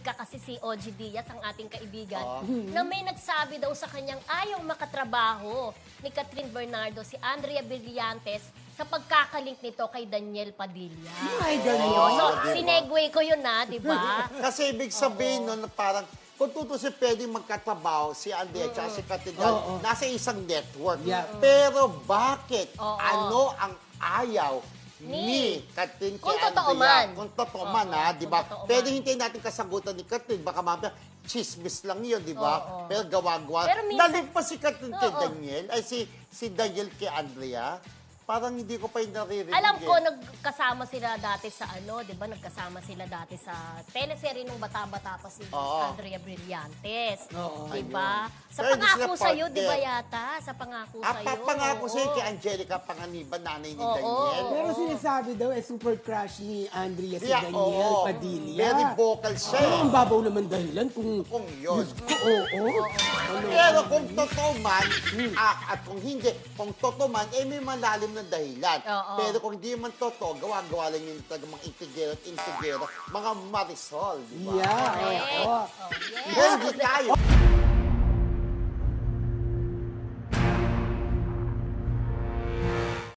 chika kasi si OG Diaz, ang ating kaibigan, na may nagsabi daw sa kanyang ayaw makatrabaho ni Catherine Bernardo, si Andrea Brillantes, sa pagkakalink nito kay Daniel Padilla. Ay, Ayun. ganun. So, diba? sinegway ko yun di ba? Kasi ibig sabihin nun, na parang, kung tutusin pwedeng magkatrabaho si Andrea at si Catedral, nasa isang network. Yeah. Pero bakit? Oo. Ano ang ayaw ni Catherine Kung kay totoo Andrea? man. Kung totoo Oo, man, ha? Di ba? kung totoo Pwede man. hintayin natin kasagutan ni Catherine. Baka mamaya, chismis lang yun, di ba? Oo. Pero gawa-gawa. Pero minsan- Nalit pa si Catherine kay Oo. Daniel, ay si Daniel kay Andrea. Parang hindi ko pa yung naririnig. Alam ko, eh. nagkasama sila dati sa di ba? Nagkasama sila dati sa teleserye nung bata-bata pa si Oo. Andrea Brillantes. Oo. Di ba? Sa Pero hindi pangako sila sa'yo, di ba partner. yata? Sa pangako sa'yo. Pangako oo. sa'yo kay Angelica Panganiban, nanay ni Oo. Daniel. Pero sinasabi daw, super crush ni Andrea si Yeah, Daniel oo. Padilla. Very vocal siya. Pero eh. ang babaw naman dahilan kung... Kung yun. Diyos ko, oo. Pero kung totoo man, at kung hindi, kung totoo man, may malalim na dahilan. Oo. Pero kung hindi man totoo, gawa-gawa lang yung talagang mga integero at integero, mga Marisol, di ba? Yeah. Correct. Oo. Oh, yes. Pero hindi tayo.